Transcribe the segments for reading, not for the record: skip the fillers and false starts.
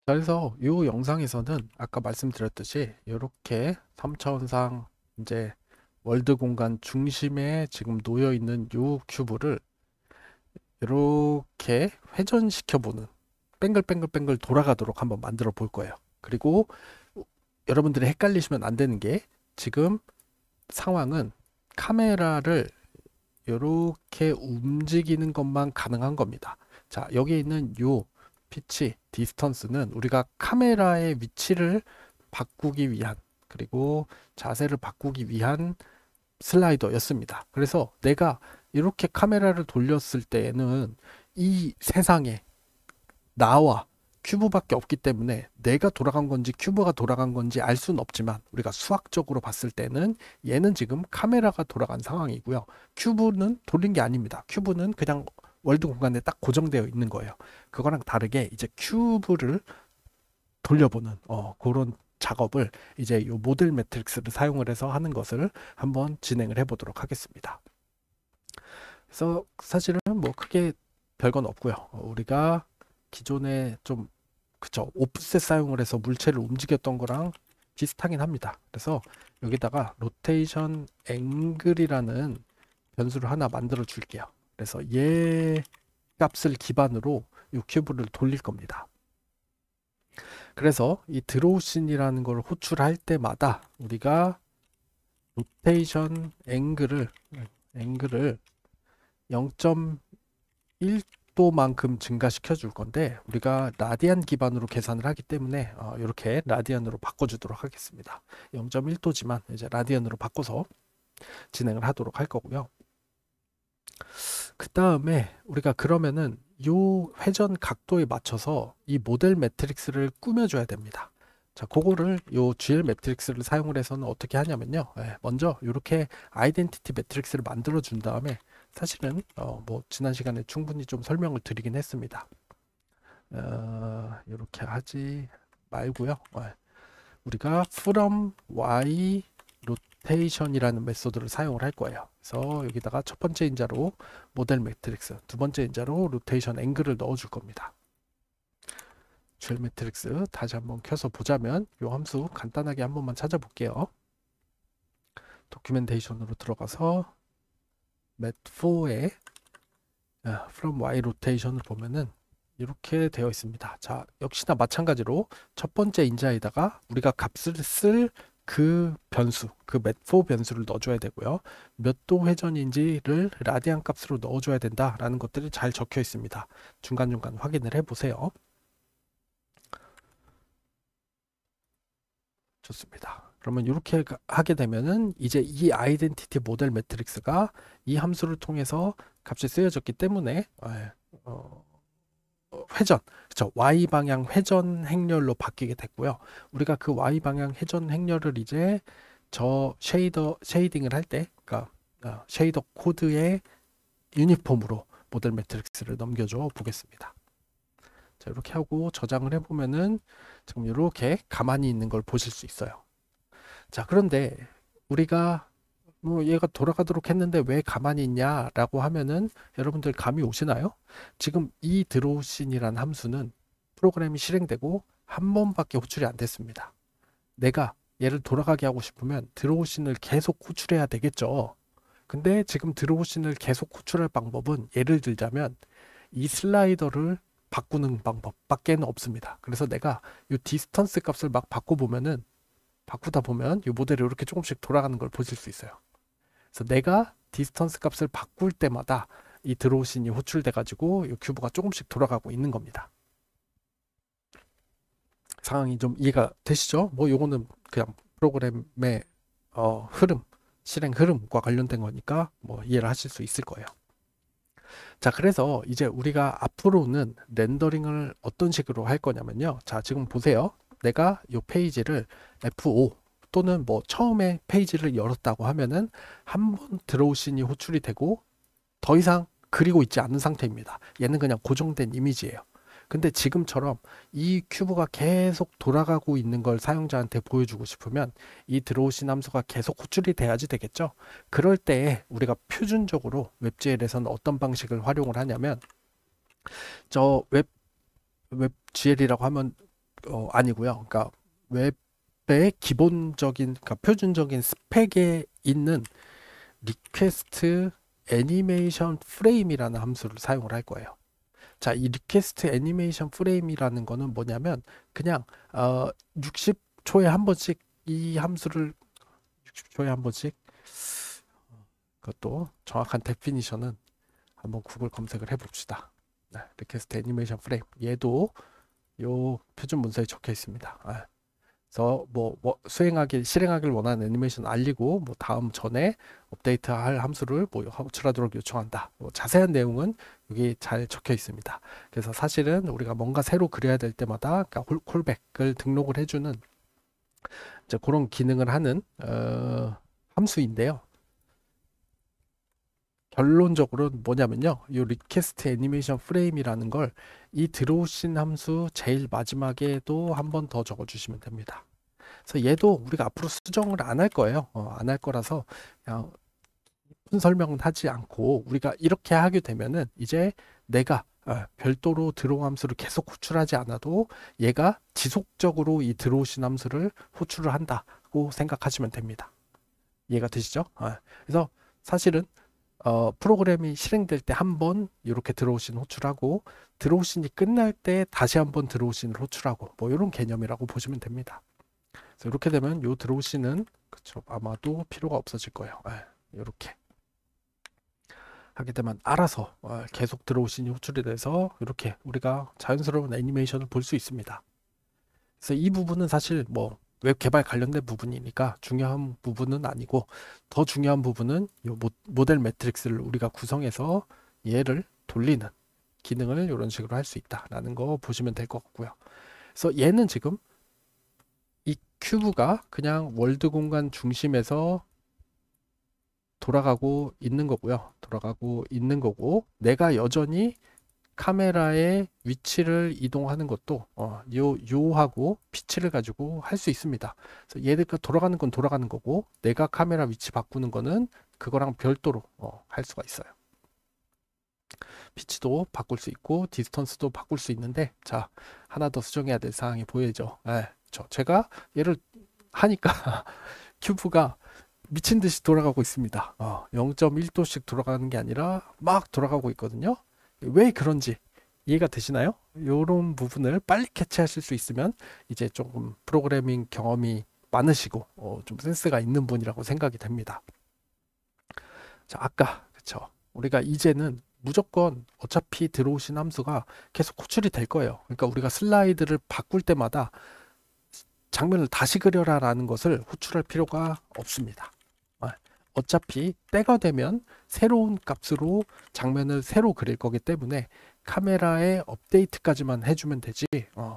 자, 그래서 이 영상에서는 아까 말씀드렸듯이 이렇게 3차원상 이제 월드 공간 중심에 지금 놓여 있는 이 큐브를 이렇게 회전시켜 보는, 뱅글뱅글뱅글 돌아가도록 한번 만들어 볼 거예요. 그리고 여러분들이 헷갈리시면 안 되는 게, 지금 상황은 카메라를 이렇게 움직이는 것만 가능한 겁니다. 자, 여기 있는 요 피치, 디스턴스는 우리가 카메라의 위치를 바꾸기 위한, 그리고 자세를 바꾸기 위한 슬라이더였습니다. 그래서 내가 이렇게 카메라를 돌렸을 때에는 이 세상에 나와 큐브밖에 없기 때문에 내가 돌아간 건지 큐브가 돌아간 건지 알 수는 없지만, 우리가 수학적으로 봤을 때는 얘는 지금 카메라가 돌아간 상황이고요. 큐브는 돌린 게 아닙니다. 큐브는 그냥 월드 공간에 딱 고정되어 있는 거예요. 그거랑 다르게 이제 큐브를 돌려보는 그런 작업을 이제 이 모델 매트릭스를 사용을 해서 하는 것을 한번 진행을 해 보도록 하겠습니다. 그래서 사실은 뭐 크게 별건 없고요. 우리가 기존에 좀, 그쵸, 오프셋 사용을 해서 물체를 움직였던 거랑 비슷하긴 합니다. 그래서 여기다가 로테이션 앵글이라는 변수를 하나 만들어 줄게요. 그래서 얘 값을 기반으로 이 큐브를 돌릴 겁니다. 그래서 이 드로우씬이라는 걸 호출할 때마다 우리가 로테이션 앵글을 0.1도만큼 증가시켜 줄 건데, 우리가 라디안 기반으로 계산을 하기 때문에 이렇게 라디안으로 바꿔주도록 하겠습니다. 0.1도지만 이제 라디안으로 바꿔서 진행을 하도록 할 거고요. 그 다음에 우리가 그러면은 요 회전 각도에 맞춰서 이 모델 매트릭스를 꾸며줘야 됩니다. 자, 그거를 요 GL 매트릭스를 사용을 해서는 어떻게 하냐면요. 먼저 이렇게 아이덴티티 매트릭스를 만들어 준 다음에, 사실은 뭐 지난 시간에 충분히 좀 설명을 드리긴 했습니다. 이렇게 하지 말고요. 우리가 from y 로테이션이라는 메소드를 사용을 할 거예요. 그래서 여기다가 첫 번째 인자로 모델 매트릭스, 두 번째 인자로 로테이션 앵글을 넣어 줄 겁니다. GL 매트릭스 다시 한번 켜서 보자면, 이 함수 간단하게 한 번만 찾아볼게요. 도큐멘테이션으로 들어가서 mat4에 from y 로테이션을 보면은 이렇게 되어 있습니다. 자, 역시나 마찬가지로 첫 번째 인자에다가 우리가 값을 쓸 그 변수, 그 맷4 변수를 넣어줘야 되고요. 몇 도 회전인지를 라디안 값으로 넣어줘야 된다라는 것들이 잘 적혀 있습니다. 중간중간 확인을 해보세요. 좋습니다. 그러면 이렇게 하게 되면은 이제 이 아이덴티티 모델 매트릭스가 이 함수를 통해서 값이 쓰여졌기 때문에 회전, 그쵸, Y 방향 회전 행렬로 바뀌게 됐고요. 우리가 그 Y 방향 회전 행렬을 이제 저 쉐이딩을 할 때, 그러니까 쉐이더 코드의 유니폼으로 모델 매트릭스를 넘겨줘 보겠습니다. 자, 이렇게 하고 저장을 해보면은 지금 이렇게 가만히 있는 걸 보실 수 있어요. 자, 그런데 우리가 뭐 얘가 돌아가도록 했는데 왜 가만히 있냐라고 하면은, 여러분들 감이 오시나요? 지금 이 드로우씬이라는 함수는 프로그램이 실행되고 한 번밖에 호출이 안 됐습니다. 내가 얘를 돌아가게 하고 싶으면 드로우씬을 계속 호출해야 되겠죠. 근데 지금 드로우씬을 계속 호출할 방법은, 예를 들자면 이 슬라이더를 바꾸는 방법밖에는 없습니다. 그래서 내가 이 디스턴스 값을 막 바꾸다 보면 이 모델이 이렇게 조금씩 돌아가는 걸 보실 수 있어요. 그래서 내가 디스턴스 값을 바꿀 때마다 이 드로우씬이 호출돼 가지고 이 큐브가 조금씩 돌아가고 있는 겁니다. 상황이 좀 이해가 되시죠? 뭐 요거는 그냥 프로그램의 실행 흐름과 관련된 거니까 뭐 이해를 하실 수 있을 거예요. 자, 그래서 이제 우리가 앞으로는 렌더링을 어떤 식으로 할 거냐면요. 자, 지금 보세요. 내가 이 페이지를 F5 또는 뭐 처음에 페이지를 열었다고 하면은 한 번 드로우씬이 호출이 되고 더 이상 그리고 있지 않은 상태입니다. 얘는 그냥 고정된 이미지예요. 근데 지금처럼 이 큐브가 계속 돌아가고 있는 걸 사용자한테 보여주고 싶으면 이 드로우씬 함수가 계속 호출이 돼야지 되겠죠. 그럴 때 우리가 표준적으로 웹GL에서는 어떤 방식을 활용을 하냐면, 저 웹GL이라고 하면 아니고요. 그러니까 웹의 기본적인, 그러니까 표준적인 스펙에 있는 리퀘스트 애니메이션 프레임이라는 함수를 사용을 할 거예요. 자, 이 리퀘스트 애니메이션 프레임이라는 거는 뭐냐면 그냥 60초에 한 번씩 이 함수를 60초에 한 번씩, 그것도 정확한 데피니션은 한번 구글 검색을 해봅시다. 네, 리퀘스트 애니메이션 프레임, 얘도 요 표준 문서에 적혀 있습니다. 그래서 뭐 실행하길 원하는 애니메이션 알리고 뭐 다음 전에 업데이트할 함수를 뭐 호출하도록 요청한다. 뭐 자세한 내용은 여기 잘 적혀 있습니다. 그래서 사실은 우리가 뭔가 새로 그려야 될 때마다 그러니까 콜백을 등록을 해주는 이제 그런 기능을 하는 함수인데요. 결론적으로는 뭐냐면요. 이 리퀘스트 애니메이션 프레임이라는 걸 이 들어오신 함수 제일 마지막에도 한 번 더 적어주시면 됩니다. 그래서 얘도 우리가 앞으로 수정을 안 할 거예요. 안 할 거라서 그냥 깊은 설명은 하지 않고 우리가 이렇게 하게 되면은 이제 내가 별도로 들어온 함수를 계속 호출하지 않아도 얘가 지속적으로 이 들어오신 함수를 호출을 한다고 생각하시면 됩니다. 이해가 되시죠? 그래서 사실은 프로그램이 실행될 때 한 번 이렇게 들어오신 호출하고 들어오신이 끝날 때 다시 한번 들어오신을 호출하고 뭐 이런 개념이라고 보시면 됩니다. 그래서 이렇게 되면 요 들어오신은 그쵸 아마도 필요가 없어질 거예요. 이렇게 하게 되면 알아서 계속 들어오신이 호출이 돼서 이렇게 우리가 자연스러운 애니메이션을 볼 수 있습니다. 그래서 이 부분은 사실 뭐 웹 개발 관련된 부분이니까 중요한 부분은 아니고 더 중요한 부분은 이 모델 매트릭스를 우리가 구성해서 얘를 돌리는 기능을 이런 식으로 할 수 있다라는 거 보시면 될 것 같고요. 그래서 얘는 지금 이 큐브가 그냥 월드 공간 중심에서 돌아가고 있는 거고요. 돌아가고 있는 거고 내가 여전히 카메라의 위치를 이동하는 것도 요하고 피치를 가지고 할 수 있습니다. 그래서 얘가 돌아가는 건 돌아가는 거고 내가 카메라 위치 바꾸는 거는 그거랑 별도로 할 수가 있어요. 피치도 바꿀 수 있고 디스턴스도 바꿀 수 있는데 자 하나 더 수정해야 될 사항이 보이죠. 제가 얘를 하니까 큐브가 미친 듯이 돌아가고 있습니다. 0.1도씩 돌아가는 게 아니라 막 돌아가고 있거든요. 왜 그런지 이해가 되시나요? 이런 부분을 빨리 캐치하실 수 있으면 이제 조금 프로그래밍 경험이 많으시고 좀 센스가 있는 분이라고 생각이 됩니다. 자, 아까 그쵸? 우리가 이제는 무조건 어차피 들어오신 함수가 계속 호출이 될 거예요. 그러니까 우리가 슬라이드를 바꿀 때마다 장면을 다시 그려라 라는 것을 호출할 필요가 없습니다. 어차피 때가 되면 새로운 값으로 장면을 새로 그릴 거기 때문에 카메라의 업데이트까지만 해주면 되지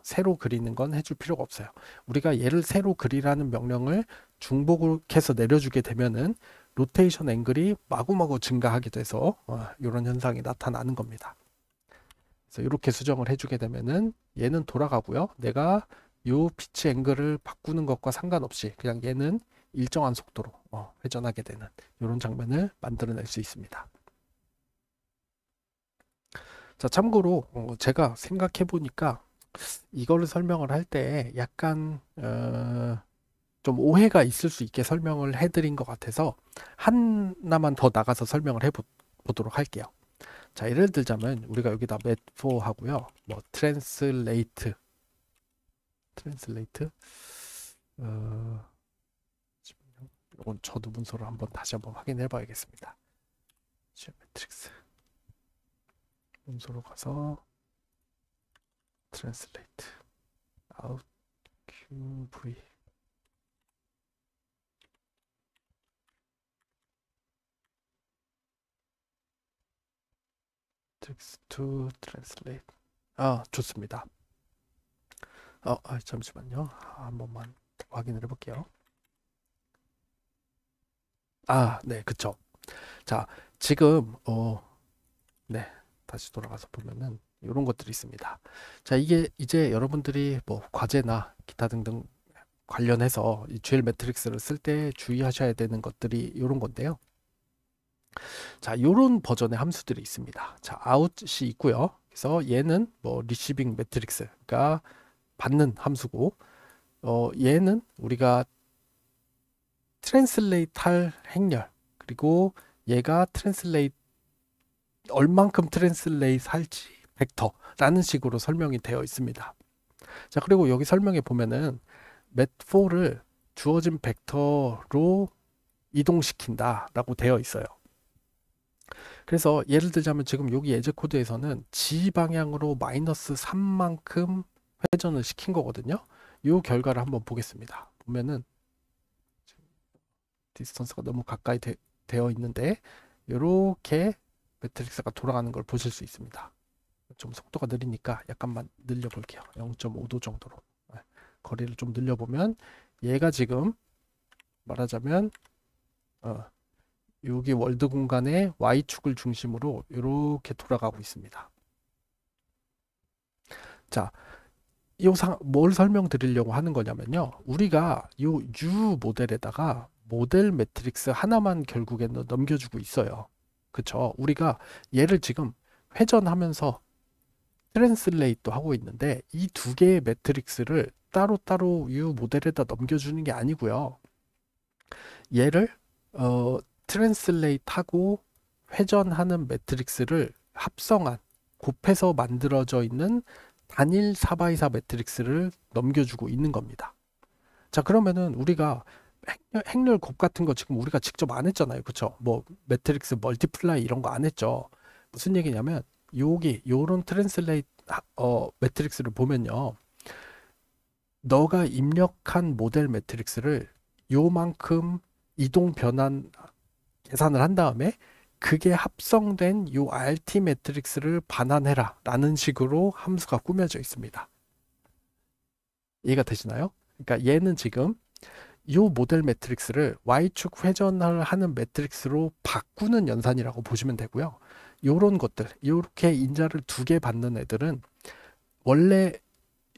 새로 그리는 건 해줄 필요가 없어요. 우리가 얘를 새로 그리라는 명령을 중복해서 내려주게 되면은 로테이션 앵글이 마구마구 증가하게 돼서 이런 현상이 나타나는 겁니다. 그래서 이렇게 수정을 해주게 되면은 얘는 돌아가고요. 내가 요 피치 앵글을 바꾸는 것과 상관없이 그냥 얘는 일정한 속도로 회전하게 되는 이런 장면을 만들어낼 수 있습니다. 자, 참고로 제가 생각해 보니까 이거를 설명을 할 때 약간 좀 오해가 있을 수 있게 설명을 해드린 것 같아서 하나만 더 나가서 설명을 해보도록 할게요. 자, 예를 들자면 우리가 여기다 맷4 하고요. 뭐 트랜슬레이트 이건 저도 문서로 다시 한번 확인해 봐야겠습니다. 지오메트릭스 문서로 가서 트랜슬레이트 아웃 QV text to translate. 좋습니다. 잠시만요. 한 번만 확인을 해볼게요. 네, 그쵸. 자, 지금 네, 다시 돌아가서 보면은 이런 것들이 있습니다. 자, 이게 이제 여러분들이 뭐 과제나 기타 등등 관련해서 이 GL 매트릭스를 쓸 때 주의하셔야 되는 것들이 이런 건데요. 자, 이런 버전의 함수들이 있습니다. 자, out이 있고요. 그래서 얘는 뭐 리시빙 매트릭스, 그러니까 받는 함수고, 얘는 우리가 트랜슬레이트 할 행렬, 그리고 얘가 트랜슬레이트 얼만큼 트랜슬레이트 할지 벡터라는 식으로 설명이 되어 있습니다. 자, 그리고 여기 설명에 보면은 맷4를 주어진 벡터로 이동시킨다 라고 되어 있어요. 그래서 예를 들자면 지금 여기 예제 코드에서는 G 방향으로 마이너스 3만큼 회전을 시킨 거거든요. 이 결과를 한번 보겠습니다. 보면은 디스턴스가 너무 가까이 되어 있는데 이렇게 매트릭스가 돌아가는 걸 보실 수 있습니다. 좀 속도가 느리니까 약간만 늘려볼게요. 0.5도 정도로. 거리를 좀 늘려보면 얘가 지금 말하자면 여기 월드 공간의 Y축을 중심으로 이렇게 돌아가고 있습니다. 자, 뭘 설명드리려고 하는 거냐면요. 우리가 이 U 모델에다가 모델 매트릭스 하나만 결국에는 넘겨주고 있어요. 그쵸? 우리가 얘를 지금 회전하면서 트랜슬레이트도 하고 있는데 이 두 개의 매트릭스를 따로따로 U 모델에다 넘겨주는 게 아니고요. 얘를 트랜슬레이트하고 회전하는 매트릭스를 합성한 곱해서 만들어져 있는 단일 4x4 매트릭스를 넘겨주고 있는 겁니다. 자, 그러면은 우리가 행렬 곱 같은 거 지금 우리가 직접 안 했잖아요. 그쵸? 뭐 매트릭스 멀티플라이 이런 거 안 했죠. 무슨 얘기냐면 요런 트랜슬레이트 매트릭스를 보면요. 너가 입력한 모델 매트릭스를 요만큼 이동 변환 계산을 한 다음에 그게 합성된 요 RT 매트릭스를 반환해라 라는 식으로 함수가 꾸며져 있습니다. 이해가 되시나요? 그러니까 얘는 지금 요 모델 매트릭스를 Y축 회전을 하는 매트릭스로 바꾸는 연산이라고 보시면 되고요. 요런 것들, 요렇게 인자를 2개 받는 애들은 원래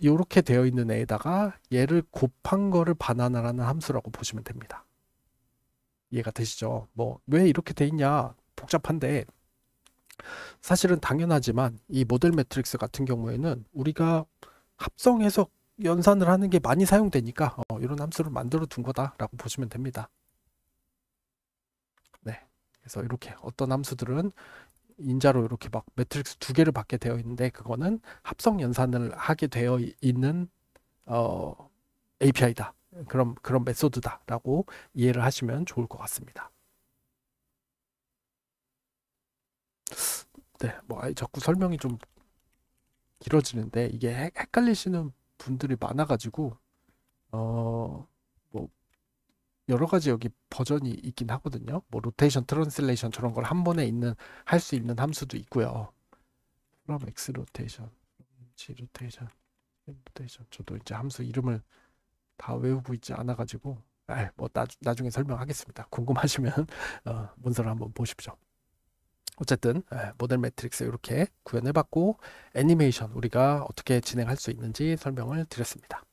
요렇게 되어 있는 애에다가 얘를 곱한 거를 반환하라는 함수라고 보시면 됩니다. 이해가 되시죠? 뭐 왜 이렇게 돼 있냐? 복잡한데 사실은 당연하지만 이 모델 매트릭스 같은 경우에는 우리가 합성해서 연산을 하는 게 많이 사용되니까 이런 함수를 만들어 둔 거다라고 보시면 됩니다. 네, 그래서 이렇게 어떤 함수들은 인자로 이렇게 막 매트릭스 2개를 받게 되어 있는데 그거는 합성 연산을 하게 되어 있는 API다. 그런 메소드다라고 이해를 하시면 좋을 것 같습니다. 네, 뭐 자꾸 설명이 좀 길어지는데 이게 헷갈리시는 분들이 많아가지고 뭐 여러 가지 여기 버전이 있긴 하거든요. 뭐 로테이션, 트랜슬레이션 저런 걸 한 번에 할 수 있는 함수도 있고요. 그럼 X 로테이션, G 로테이션, M 로테이션. 저도 이제 함수 이름을 다 외우고 있지 않아가지고 뭐 나중에 설명하겠습니다. 궁금하시면 문서를 한번 보십시오. 어쨌든 모델 매트릭스 이렇게 구현해봤고 애니메이션 우리가 어떻게 진행할 수 있는지 설명을 드렸습니다.